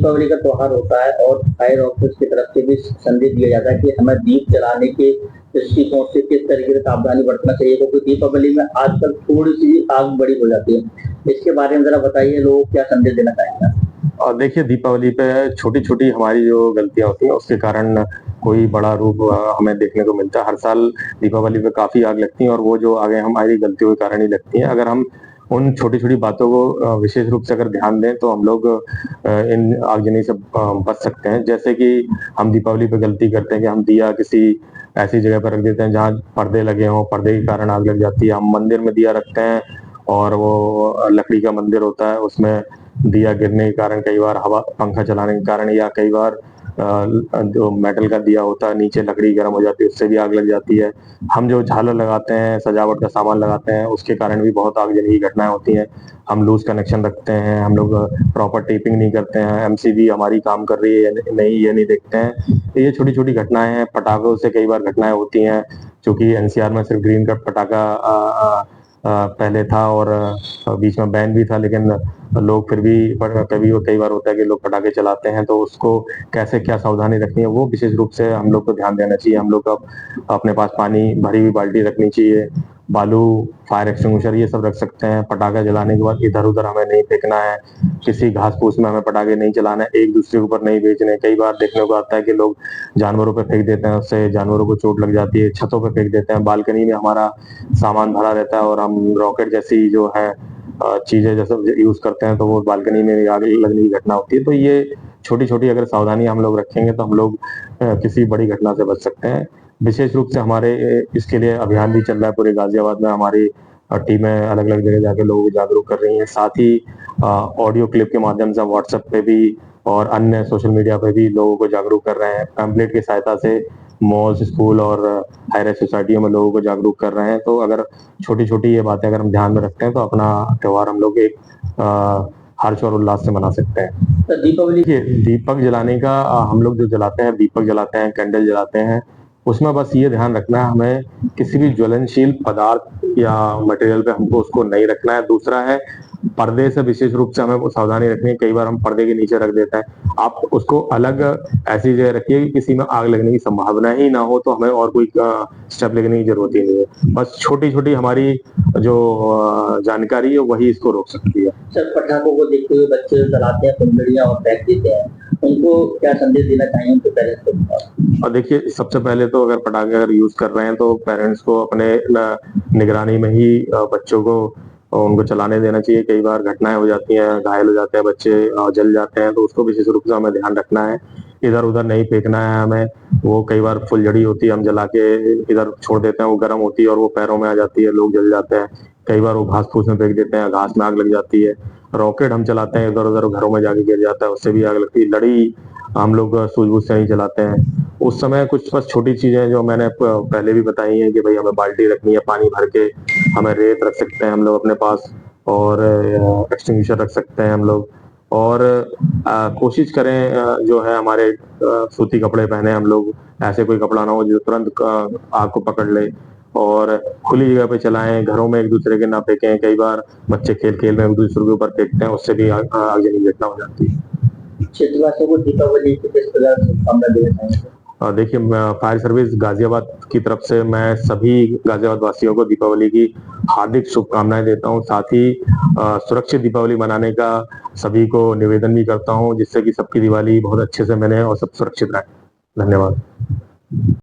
दीपावली का त्योहार होता है और फायर ऑफिस की तरफ से भी संदेश दिया जाता है कि हमें दीप जलाने के दृष्टिकोण से किस तरीके से सावधानी बरतना चाहिए, क्योंकि दीपावली में आजकल थोड़ी सी आग बड़ी हो जाती है। इसके बारे में जरा बताइए, लोगों को क्या संदेश देना चाहेंगे? और देखिए, दीपावली पे छोटी-छोटी हमारी जो गलतियाँ होती हैं उसके कारण कोई बड़ा रूप हमें देखने को मिलता है। हर साल दीपावली पे काफ़ी आग लगती है और वो जो आगे हमारी गलतियों के कारण ही लगती हैं। अगर हम उन छोटी-छोटी बातों को विशेष रूप से अगर ध्यान दें तो हम लोग इन आगजनी से बच सकते हैं। जैसे कि हम दीपावली पे गलती करते हैं कि हम दिया किसी ऐसी जगह पर रख देते हैं जहाँ पर्दे लगे हों, पर्दे के कारण आग लग जाती है। हम मंदिर में दिया रखते हैं और वो लकड़ी का मंदिर होता है, उसमें दिया गिरने के कारण कई बार हवा पंखा चलाने के कारण या कई बार जो मेटल का दिया होता है नीचे लकड़ी गर्म हो जाती है, उससे भी आग लग जाती है। हम जो झालर लगाते हैं, सजावट का सामान लगाते हैं, उसके कारण भी बहुत आगजनी की घटनाएँ होती हैं। हम लूज़ कनेक्शन रखते हैं, हम लोग प्रॉपर टेपिंग नहीं करते हैं, एमसीबी हमारी काम कर रही है या नहीं ये नहीं देखते हैं। तो ये छोटी-छोटी घटनाएँ हैं, पटाखों से कई बार घटनाएँ होती हैं, चूँकि एनसीआर में सिर्फ ग्रीन कट पटाखा पहले था और बीच में बैन भी था, लेकिन लोग फिर भी कई बार होता है कि लोग पटाखे चलाते हैं, तो उसको कैसे क्या सावधानी रखनी है वो विशेष रूप से हम लोग को ध्यान देना चाहिए। हम लोग को अपने पास पानी भरी हुई बाल्टी रखनी चाहिए, बालू, फायर एक्सटिंग्विशर ये सब रख सकते हैं। पटाखा जलाने के बाद इधर-उधर हमें नहीं फेंकना है, किसी घास-फूस में हमें पटाखे नहीं चलाना है, एक-दूसरे के ऊपर नहीं बेचने। कई बार देखने को आता है कि लोग जानवरों पे फेंक देते हैं, उससे जानवरों को चोट लग जाती है, छतों पे फेंक देते हैं, बालकनी में हमारा सामान भरा रहता है और हम रॉकेट जैसी जो है चीज़ें जैसे यूज़ करते हैं तो वो बालकनी में आग लगने की घटना होती है। तो ये छोटी-छोटी अगर सावधानियाँ हम लोग रखेंगे तो हम लोग किसी बड़ी घटना से बच सकते हैं। विशेष रूप से हमारे इसके लिए अभियान भी चल रहा है पूरे गाज़ियाबाद में। हमारी टीमें अलग-अलग जगह जाके लोगों को जागरूक कर रही हैं। साथ ही ऑडियो क्लिप के माध्यम से व्हाट्सएप पे भी और अन्य सोशल मीडिया पे भी लोगों को जागरूक कर रहे हैं। पैम्फलेट की सहायता से मॉल्स, स्कूल और हाई राइज़ सोसाइटियों में लोगों को जागरूक कर रहे हैं। तो अगर छोटी-छोटी ये बातें अगर हम ध्यान में रखते हैं तो अपना त्योहार हम लोग एक हर्ष और उल्लास से मना सकते हैं। तो दीपावली देखिए, दीपक जलाने का हम लोग जो जलाते हैं, दीपक जलाते हैं, कैंडल जलाते हैं, उसमें बस ये ध्यान रखना है हमें किसी भी ज्वलनशील पदार्थ या मटेरियल पे हमको उसको नहीं रखना है। दूसरा है, पर्दे से विशेष रूप से हमें वो सावधानी रखनी है, कई बार हम पर्दे के नीचे रख देते हैं। आप उसको अलग ऐसी जगह रखिए कि किसी में आग लगने की संभावना ही ना हो, तो हमें और कोई स्टेप लेने की ज़रूरत ही नहीं है। बस छोटी-छोटी हमारी जो जानकारी है वही इसको रोक सकती है। सर, पटाखों को देखते हुए बच्चे जो चलाते हैं, फुलझड़ियाँ और फेंक देते हैं, उनको क्या संदेश देना चाहेंगे उनके पेरेंट्स को? और देखिए, सबसे पहले तो अगर पटाखे अगर यूज़ कर रहे हैं तो पेरेंट्स को अपने निगरानी में ही बच्चों को उनको चलाने देना चाहिए। कई बार घटनाएँ हो जाती हैं, घायल हो जाते हैं बच्चे, जल जाते हैं, तो उसको विशेष रूप से हमें ध्यान रखना है। इधर-उधर नहीं फेंकना है हमें। वो कई बार फुलझड़ी होती है, हम जला के इधर छोड़ देते हैं, वो गर्म होती है और वो पैरों में आ जाती है, लोग जल जाते हैं। कई बार वो घास-फूस में फेंक देते हैं, घास में आग लग जाती है। रॉकेट हम चलाते हैं, इधर-उधर घरों में जाके गिर जाता है, उससे भी आग लगती है। लड़ी हम लोग सूझबूझ से नहीं चलाते हैं। उस समय कुछ बस छोटी चीज़ें जो मैंने पहले भी बताई हैं कि भई हमें बाल्टी रखनी है, पानी भर के, हमें रेत रख सकते हैं हम लोग अपने पास और एक्सटिंग्विशर रख सकते हैं हम लोग और कोशिश करें जो है हमारे सूती कपड़े पहने हम लोग, ऐसे कोई कपड़ा ना हो जो तुरंत आग को पकड़ ले और खुली जगह पे चलाएँ, घरों में एक-दूसरे के ना फेंकें। कई बार बच्चे खेल-खेल में एक-दूसरे के ऊपर फेंकते हैं, उससे भी आगजनी की घटना हो जाती है। क्षेत्रवासियों को दीपावली की किस प्रकार शुभकामनाएँ देना चाहेंगे? देखिए, फायर सर्विस गाज़ियाबाद की तरफ से मैं सभी गाज़ियाबाद वासियों को दीपावली की हार्दिक शुभकामनाएँ देता हूँ। साथ ही सुरक्षित दीपावली मनाने का सभी को निवेदन भी करता हूँ, जिससे कि सबकी दिवाली बहुत अच्छे से मने और सब सुरक्षित रहें। धन्यवाद।